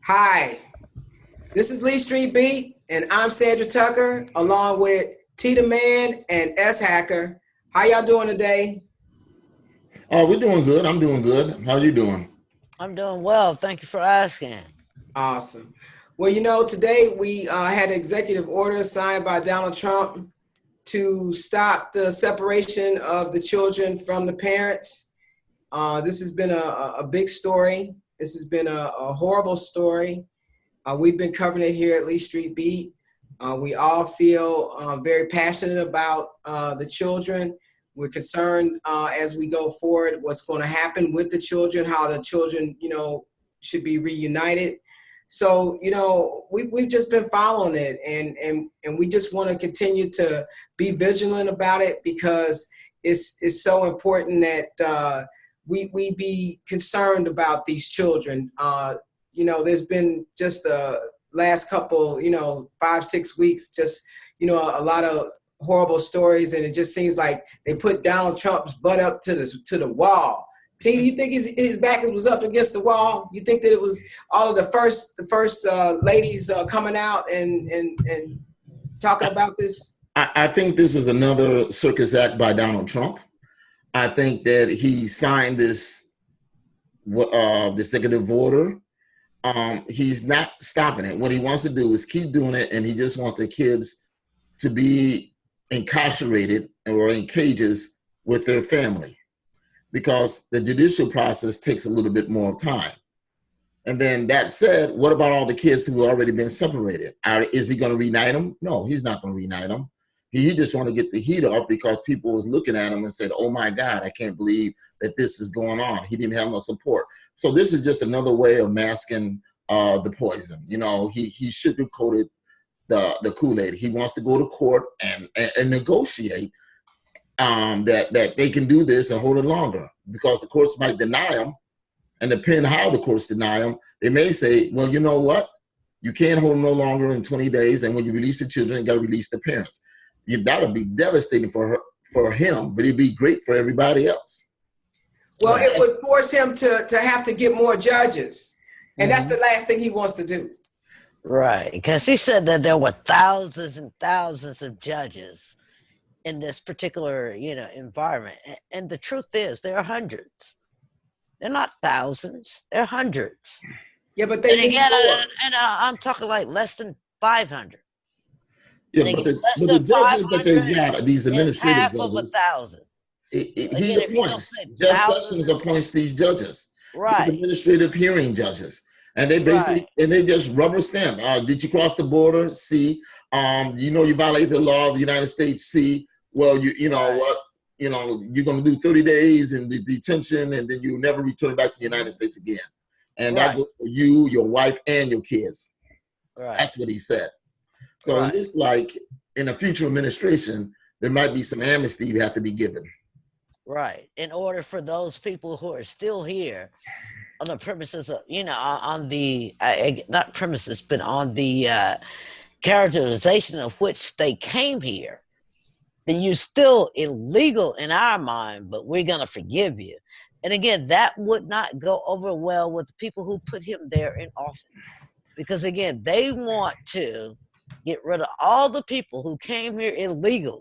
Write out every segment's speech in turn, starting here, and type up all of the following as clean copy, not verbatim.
Hi, this is Lee Street Beat, and I'm Sandra Tucker, along with T the Man and S Hacker. How y'all doing today? Oh, we're doing good. I'm doing good. How you doing? I'm doing well. Thank you for asking. Awesome. Well, today we had an executive order signed by Donald Trump to stop the separation of the children from the parents. This has been a big story. This has been a horrible story. We've been covering it here at Lee Street Beat. We all feel very passionate about the children. We're concerned as we go forward what's going to happen with the children, how the children, should be reunited. So, we've just been following it, and we just want to continue to be vigilant about it because it's so important that we be concerned about these children. There's been just last couple, 5-6 weeks, just, a lot of horrible stories, and it just seems like they put Donald Trump's butt up to the wall. T, do you think his back was up against the wall? You think that it was all of the first ladies coming out and talking about this? I think this is another circus act by Donald Trump. I think that he signed this executive order. He's not stopping it. What he wants to do is keep doing it, and he just wants the kids to be incarcerated or in cages with their family, because the judicial process takes a little bit more time. And then that said, what about all the kids who have already been separated? Is he going to reunite them? No, he's not going to reunite them. He just want to get the heat off because people was looking at him and said, oh my God, I can't believe that this is going on. He didn't have no support. So this is just another way of masking the poison. He sugarcoated the Kool-Aid. He wants to go to court and negotiate that they can do this and hold it longer, because the courts might deny them, and depending how the courts deny them, they may say, well, you know what? You can't hold them no longer in 20 days, and when you release the children, you got to release the parents. That'll be devastating for him, but it'd be great for everybody else. Well, it would force him to have to get more judges, and that's the last thing he wants to do. Right, because he said that there were thousands and thousands of judges in this particular, environment. And the truth is, there are hundreds. They're not thousands. They're hundreds. Yeah, but they need more. I'm talking like less than 500. Yeah, but the judges that they got, these administrative half judges, of 1,000. He appoints. Judge Sessions appoints these judges, right? Administrative hearing judges, and they basically and they just rubber stamp. Did you cross the border? C. You violate the law of the United States. C. Well, you know what? You're going to do 30 days in the detention, and then you never return back to the United States again. And that goes for you, your wife, and your kids. Right. That's what he said. So it looks like in a future administration, there might be some amnesty you have to be given. Right. In order for those people who are still here on the premises of, on the, not premises, but on the characterization of which they came here, then you're still illegal in our mind, but we're going to forgive you. And again, that would not go over well with the people who put him there in office. Because again, they want to get rid of all the people who came here illegally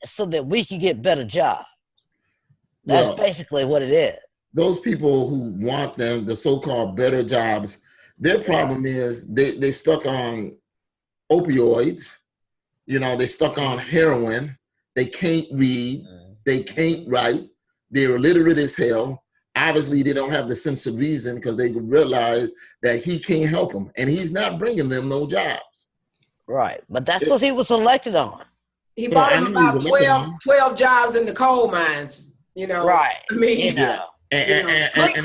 so that we can get better jobs. That's basically what it is. Those people who want them, the so-called better jobs, their problem is they stuck on opioids. They stuck on heroin. They can't read. They can't write. They're illiterate as hell. Obviously, they don't have the sense of reason because they realize that he can't help them, and he's not bringing them no jobs. Right, but that's what he was elected on. He bought him about 12 jobs in the coal mines, Right. I mean, and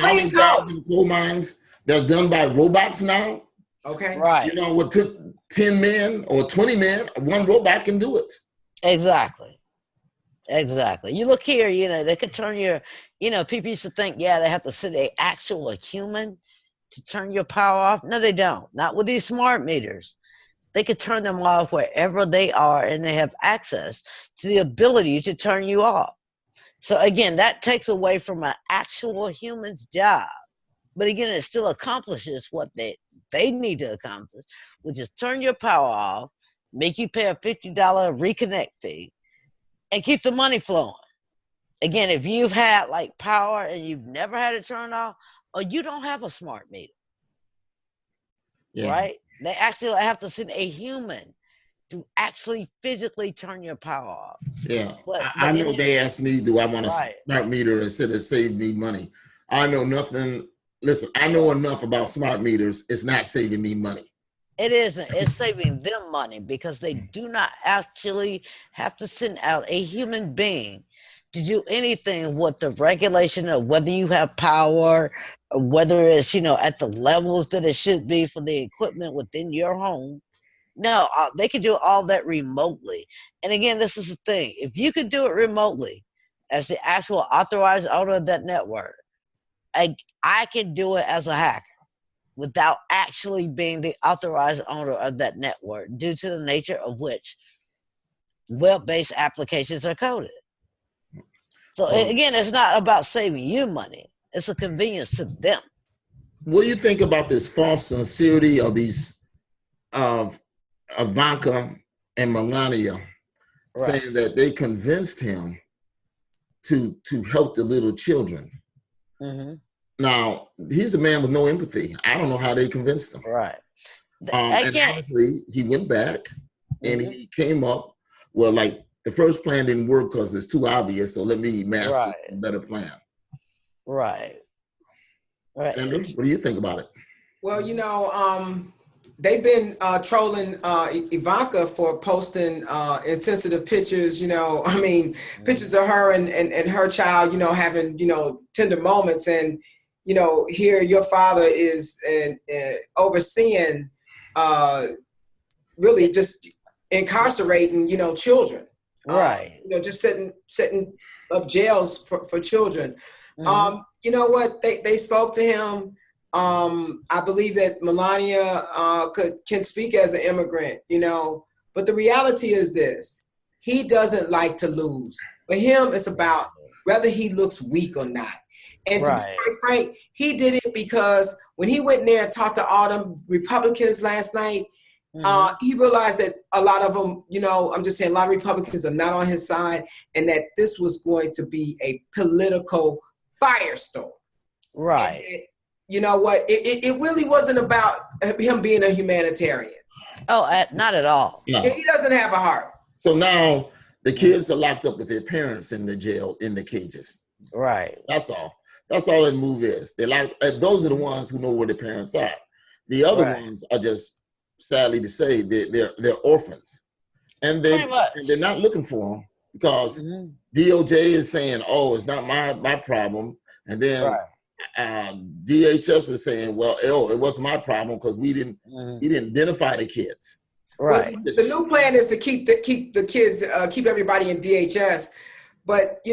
all these jobs in the coal mines, they're done by robots now. Okay. Right. What took 10 men or 20 men, one robot can do it. Exactly. You look here, they could turn your, people used to think, they have to send an actual human to turn your power off. No, they don't. Not with these smart meters. They could turn them off wherever they are, and they have access to the ability to turn you off. So again, that takes away from an actual human's job But again, it still accomplishes what they need to accomplish, which is turn your power off, make you pay a $50 reconnect fee, and keep the money flowing. Again, if you've had like power and you've never had it turned off, or you don't have a smart meter, Yeah. right? They actually have to send a human to actually physically turn your power off. Yeah. But I know they asked me, do I want a right. smart meter instead of save me money? I know nothing. Listen, I know enough about smart meters. It's not saving me money. It isn't. It's saving them money because they do not actually have to send out a human being to do anything with the regulation of whether you have power or whether it's, at the levels that it should be for the equipment within your home. No, they can do all that remotely. And again, this is the thing. If you could do it remotely as the actual authorized owner of that network, I can do it as a hacker without actually being the authorized owner of that network due to the nature of which web-based applications are coded. So again, it's not about saving you money. It's a convenience to them. What do you think about this false sincerity of these Ivanka and Melania saying that they convinced him to help the little children? Mm-hmm. Now, he's a man with no empathy. I don't know how they convinced him. Right. And honestly, he went back and he came up, well, like the first plan didn't work because it's too obvious, so let me master a better plan. Right. Sandra, what do you think about it? Well, they've been trolling Ivanka for posting insensitive pictures, pictures of her and her child, having, tender moments. And, here your father is overseeing really just incarcerating, children. Right. Just setting up jails for children. Mm-hmm. You know what? They spoke to him. I believe that Melania can speak as an immigrant, but the reality is this: he doesn't like to lose. For him, it's about whether he looks weak or not. And to be quite frank, he did it because when he went in there and talked to all them Republicans last night, he realized that a lot of them, I'm just saying, a lot of Republicans are not on his side, and that this was going to be a political firestorm. Right. And you know what? It really wasn't about him being a humanitarian. Oh, not at all. No. He doesn't have a heart. So now the kids are locked up with their parents in the jail, in the cages. Right. That's all. That's all that move is. They're like, those are the ones who know where their parents are. The other ones are just, sadly to say, they're orphans, and they're not looking for them because DOJ is saying, "Oh, it's not my problem," and then DHS is saying, "Well, it wasn't my problem because we didn't identify the kids." Right. Well, the new plan is to keep the kids, keep everybody in DHS. But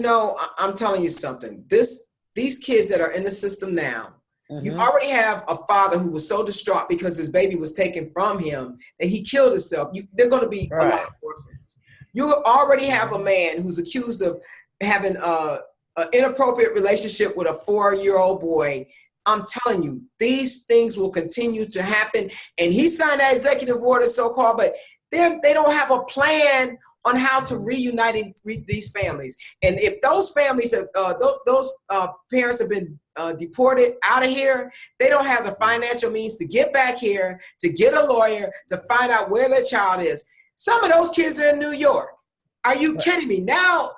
I'm telling you something. These kids that are in the system now, you already have a father who was so distraught because his baby was taken from him that he killed himself. They're going to be a lot of orphans. You already have a man who's accused of having an inappropriate relationship with a 4-year-old boy. I'm telling you, these things will continue to happen. And he signed that executive order, so-called, but they don't have a plan on how to reunite these families. And if those families have, those parents have been deported out of here, they don't have the financial means to get back here, to get a lawyer, to find out where their child is. Some of those kids are in New York. Are you kidding me? Now,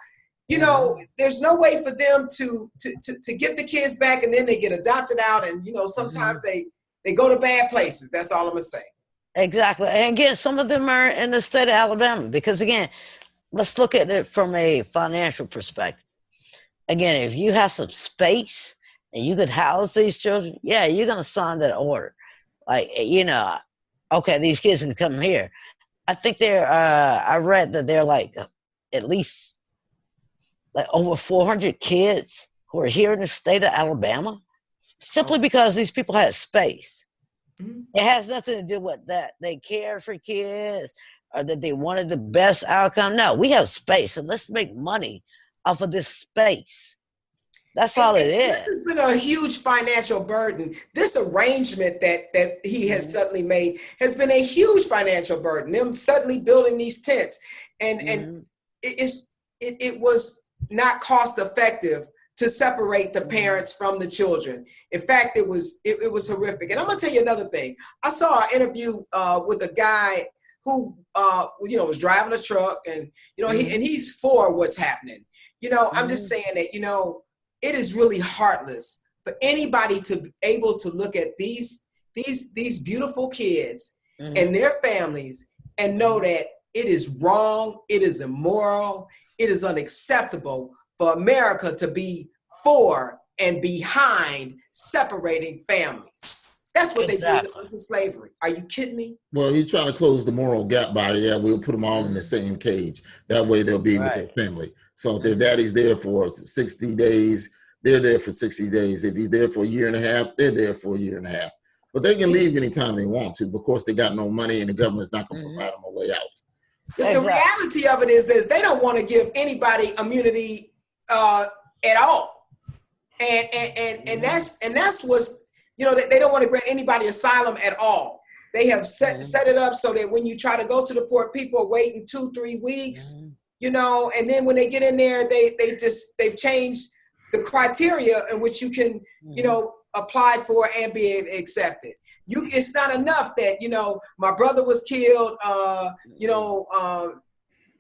there's no way for them to get the kids back, and then they get adopted out, and sometimes they go to bad places. That's all I'm gonna say. Exactly. And again, some of them are in the state of Alabama because, again, let's look at it from a financial perspective. Again, if you have some space and you could house these children, yeah, you're going to sign that order. Like, okay, these kids can come here. I think I read that they're like at least like over 400 kids who are here in the state of Alabama simply because these people had space. It has nothing to do with that they care for kids or that they wanted the best outcome. No, we have space, and let's make money off of this space. That's all it This is. has been a huge financial burden. This arrangement that he has suddenly made has been a huge financial burden. Them suddenly building these tents, and it was not cost effective to separate the parents from the children. In fact, it was horrific. And I'm gonna tell you another thing. I saw an interview with a guy who was driving a truck, and he's for what's happening. I'm just saying that it is really heartless for anybody to be able to look at these beautiful kids and their families and know that it is wrong, it is immoral, it is unacceptable for America to be for and behind separating families. That's what they did to us in slavery. Are you kidding me? Well, he's trying to close the moral gap by, we'll put them all in the same cage. That way they'll be with their family. So if their daddy's there for 60 days, they're there for 60 days. If he's there for a year and a half, they're there for a year and a half. But they can leave anytime they want to. Of course, they got no money and the government's not going to provide them a way out. So the reality of it is this: they don't want to give anybody immunity at all. And that's what's, they don't want to grant anybody asylum at all. They have set it up so that when you try to go to the port, people are waiting 2-3 weeks, and then when they get in there, they've changed the criteria in which you can, apply for and be accepted. It's not enough that, my brother was killed,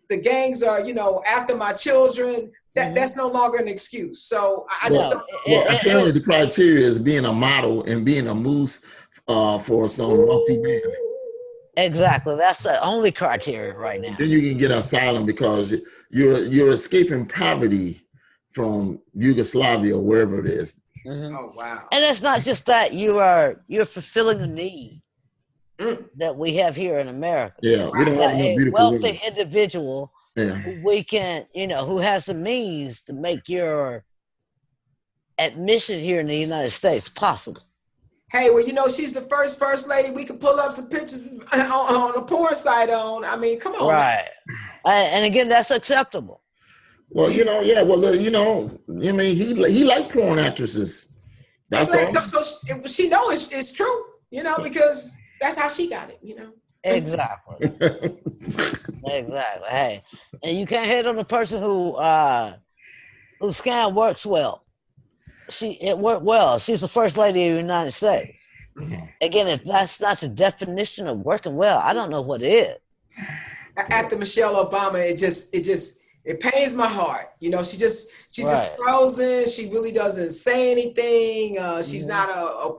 the gangs are, after my children. That's no longer an excuse. So I just don't. Well, apparently the criteria is being a model and being a moose for some wealthy man. Exactly. That's the only criteria right now. Then you can get asylum because you're escaping poverty from Yugoslavia or wherever it is. Oh wow! And it's not just that you're fulfilling a need that we have here in America. Yeah, we don't have no beautiful wealthy women. Individual. Who we can, who has the means to make your admission here in the United States possible. Hey, well, she's the first lady we can pull up some pictures on a porn site on. I mean, come on. Right. And again, that's acceptable. Well, he liked porn actresses. That's all. So she knows it's true, because that's how she got it, Exactly. Exactly. Hey, and you can't hate on the person whose scam works well. It worked well. She's the first lady of the United States. Again, if that's not the definition of working well, I don't know what is. After Michelle Obama, it pains my heart. She's just frozen. She really doesn't say anything. She's not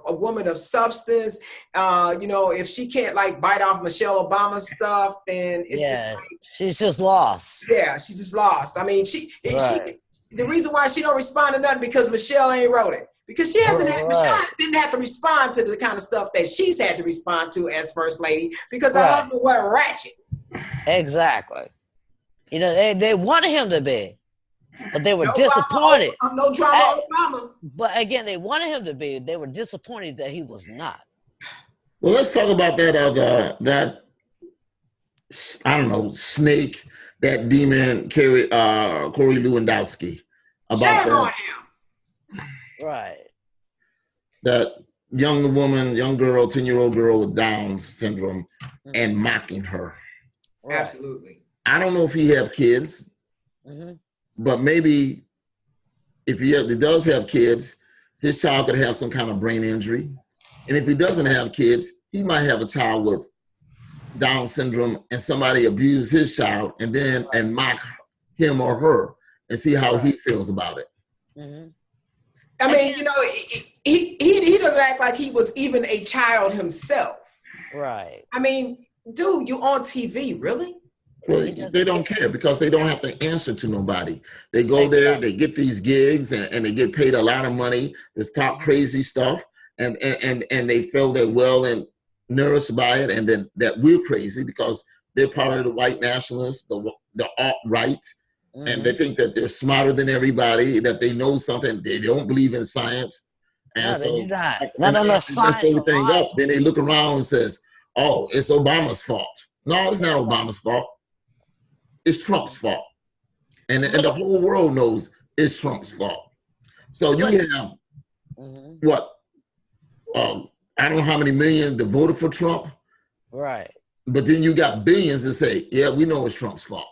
a woman of substance. If she can't bite off Michelle Obama's stuff, then it's just she's just lost. Yeah, she's just lost. I mean, she the reason why she don't respond to nothing because Michelle ain't wrote it. Because Michelle didn't have to respond to the kind of stuff that she's had to respond to as first lady because her husband wasn't ratchet. Exactly. They wanted him to be, but they were disappointed. No drama, Obama. But again, they wanted him to be. They were disappointed that he was not. Well, let's talk about that I don't know, snake, that demon, Corey Lewandowski. Shame on him. Right. That young girl, 10-year-old girl with Down syndrome, and mocking her. Right. Absolutely. I don't know if he have kids, but maybe if he does have kids, his child could have some kind of brain injury. And if he doesn't have kids, he might have a child with Down syndrome and somebody abuse his child and mock him or her and see how he feels about it. I mean, he doesn't act like he was even a child himself. Right. I mean, dude, you on TV, really? Well, they don't care because they don't have to answer to nobody. They go there, they get these gigs, and they get paid a lot of money. This talk crazy stuff, and they feel they're well and nourished by it, and then that we're crazy because they're part of the white nationalists, the alt-right, and they think that they're smarter than everybody, that they know something. They don't believe in science, and they do not. Not enough science. Everything up. Then they look around and says, "Oh, it's Obama's fault." No, it's not Obama's fault. It's Trump's fault. And the whole world knows it's Trump's fault. So you have what? I don't know how many millions that voted for Trump. Right. But then you got billions that say, yeah, we know it's Trump's fault.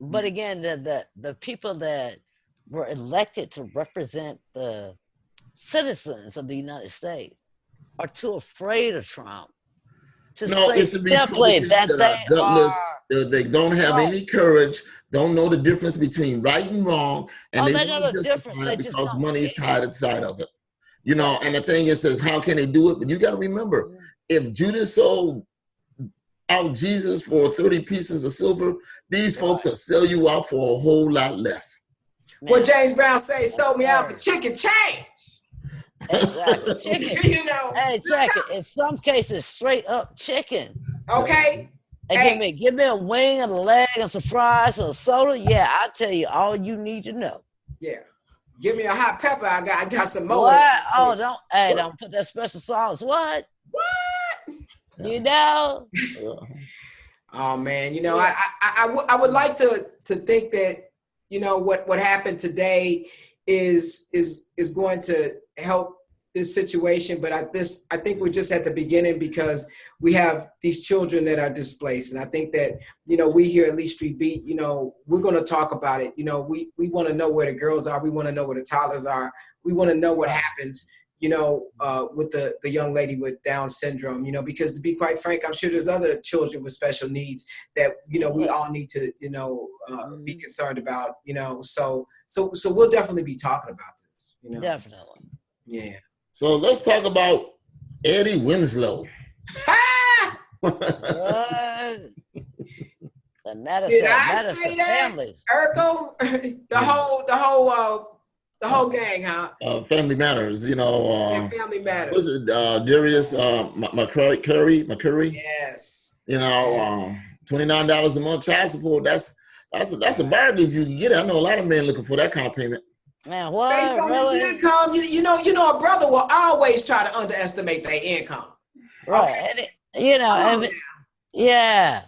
But again, the people that were elected to represent the citizens of the United States are too afraid of Trump to No, say it's the simply Republicans that that they are gutless. are They don't have right. any courage, don't know the difference between right and wrong, and Oh, they they want know to the difference. justify They it just because don't money is care. tied inside of it. You know, Right. and the thing is, how can they do it? But you got to remember, if Judas sold out Jesus for 30 pieces of silver, these folks will sell you out for a whole lot less. What James Brown say, sold me out for chicken change. Exactly. Chicken. You know. Hey, check it. In some cases, straight up chicken. Okay. And Hey. give me a wing and a leg and some fries and a soda. Yeah, I'll tell you all you need to know. Yeah. Give me a hot pepper. I got some more. What? Oh, don't put that special sauce. What? What? You know? Oh man, you know, I would like to think that, you know, what happened today is going to help this situation, but I think we're just at the beginning because we have these children that are displaced, and I think that, you know, we here at Lee Street Beat, you know, we're going to talk about it. You know, we want to know where the girls are, we want to know where the toddlers are, we want to know what happens, you know, with the young lady with Down syndrome, you know, because to be quite frank, I'm sure there's other children with special needs that, you know, we all need to, you know, be concerned about, you know, so we'll definitely be talking about this, you know. Definitely. Yeah. So let's talk about Eddie Winslow. What? Did I say that? Families. Urkel? the whole gang, huh? Family Matters, you know. Family Matters. Was it Darius McCurry? Yes. You know, $29 a month child support. That's a bargain if you can get it. I know a lot of men looking for that kind of payment. Man, what? Based on his income, you know, a brother will always try to underestimate their income. Right. Okay? And you know, yeah.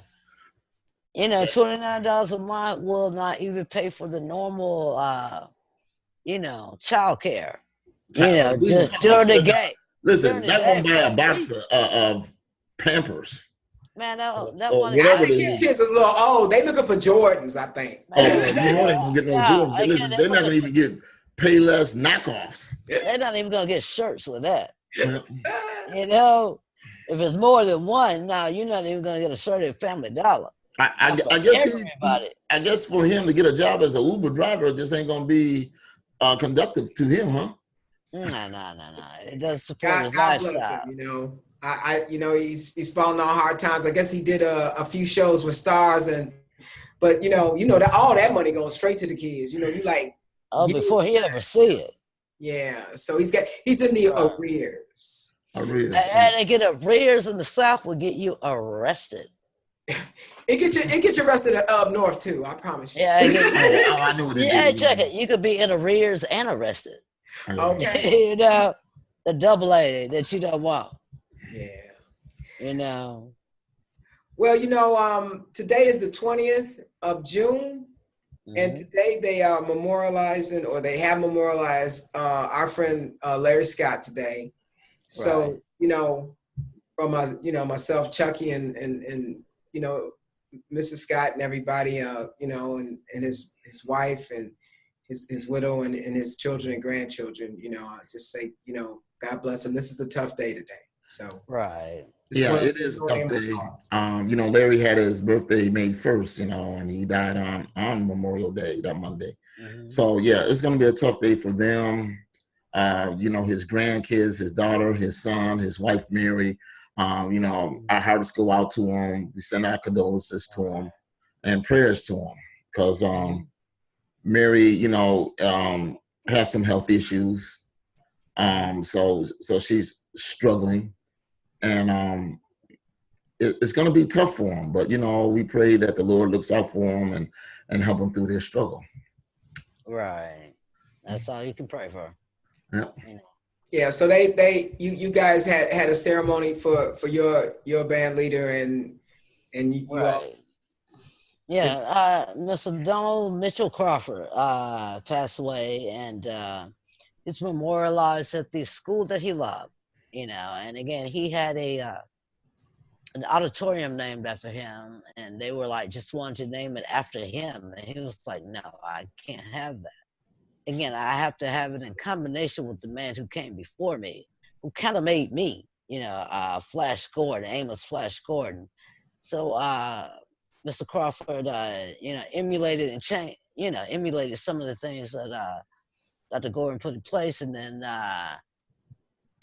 You know, $29 a month will not even pay for the normal, you know, child care. You know, just during the day. Listen, that won't buy a box of Pampers. Man, that money. I think these kids are a little old. They looking for Jordans, I think. Oh, you know they ain't gonna get no Jordans. Listen, they're not gonna even get Payless knockoffs. They're not even gonna get shirts with that. You know, if it's more than one, now you're not even gonna get a shirt at Family Dollar. I guess for him to get a job as an Uber driver just ain't gonna be conductive to him, huh? No. It does support his lifestyle. Bless him, you know. You know, he's fallen on hard times. I guess he did a few shows with stars, but you know that all that money goes straight to the kids. You know, you like. Oh, before he ever see it. Yeah, so he's in the arrears. And they get arrears in the South will get you arrested. It gets you arrested up north too. I promise you. Yeah, I knew what it did. Check it. You could be in arrears and arrested. Okay. You know, the double A that you don't want. Yeah. You know. Well, you know, today is the 20th of June. And today they are memorializing, or they have memorialized our friend Larry Scott today. So, you know, from myself, Chucky, and you know, Mrs. Scott and everybody, you know, and his wife and his widow and his children and grandchildren, you know, I just say, you know, God bless him. This is a tough day today. So yeah, it is a tough day. You know, Larry had his birthday May 1st, you know, and he died on Memorial Day, that Monday. So yeah, it's gonna be a tough day for them. You know, his grandkids, his daughter, his son, his wife Mary. You know, our hearts go out to him. We send our condolences to him and prayers to him, because Mary, you know, has some health issues. So she's struggling. And it's going to be tough for them, but you know, we pray that the Lord looks out for them and help them through their struggle. Right, that's all you can pray for. Yeah. You know. Yeah. So you guys had a ceremony for your band leader and you all. Yeah, Mr. Donald Mitchell Crawford passed away, and It's memorialized at the school that he loved, you know. And again, he had an auditorium named after him, and they were like just wanted to name it after him, and he was like, "No, I can't have that. Again, I have to have it in combination with the man who came before me, who kind of made me, you know, Flash Gordon, Amos Flash Gordon." So Mr. Crawford, you know, emulated and changed, you know, emulated some of the things that Dr. Gordon put in place, and then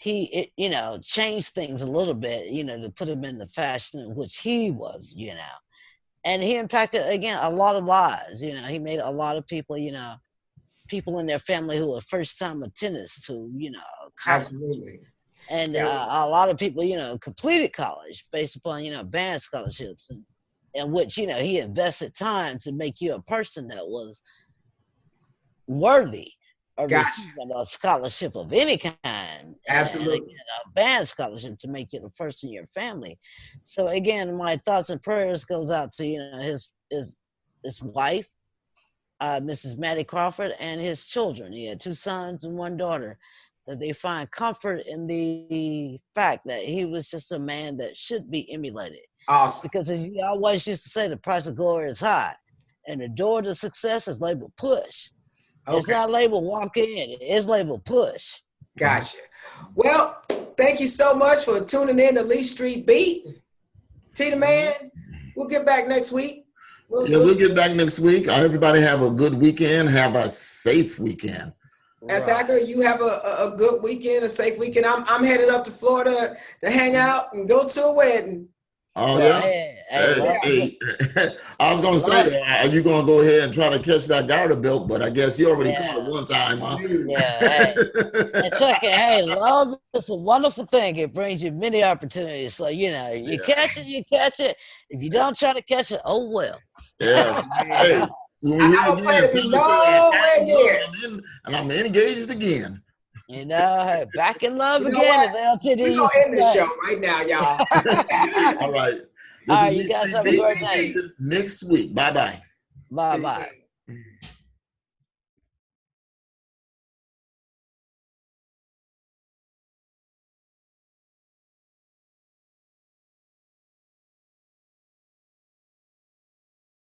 you know, changed things a little bit, you know, to put him in the fashion in which he was, you know. And he impacted, again, a lot of lives. You know, he made a lot of people, you know, people in their family who were first-time attendants to, you know, college. Absolutely. And Yeah. a lot of people, you know, completed college based upon, you know, band scholarships, and in which, you know, he invested time to make you a person that was worthy of Gotcha. receiving a scholarship of any kind, and Absolutely. again, a band scholarship to make you the first in your family. So again, my thoughts and prayers goes out to, you know, his wife, Mrs. Mattie Crawford, and his children. He had 2 sons and 1 daughter. That they find comfort in the fact that he was just a man that should be emulated. Awesome. Because as he always used to say, the price of glory is high, and the door to success is labeled push. Okay. It's not labeled walk in, it's labeled push. Gotcha. Well, thank you so much for tuning in to Lee Street Beat. Tita Man, we'll get back next week. We'll get back next week. Everybody have a good weekend. Have a safe weekend. Sacker, you have a good weekend, a safe weekend. I'm headed up to Florida to hang out and go to a wedding. Oh, So, yeah? Hey, I was going to say, are you going to go ahead and try to catch that garter belt? But I guess you already caught it one time, huh? Yeah, hey. And check it, hey, love is a wonderful thing. It brings you many opportunities. So, you know, you catch it, you catch it. If you don't try to catch it, oh well. Yeah. Hey, when we hear again, send us and I'm engaged again. You know, hey, back in love again. We're going to end this show right now, y'all. All right. All right, you guys have a great night. Next week. Bye-bye. Bye-bye.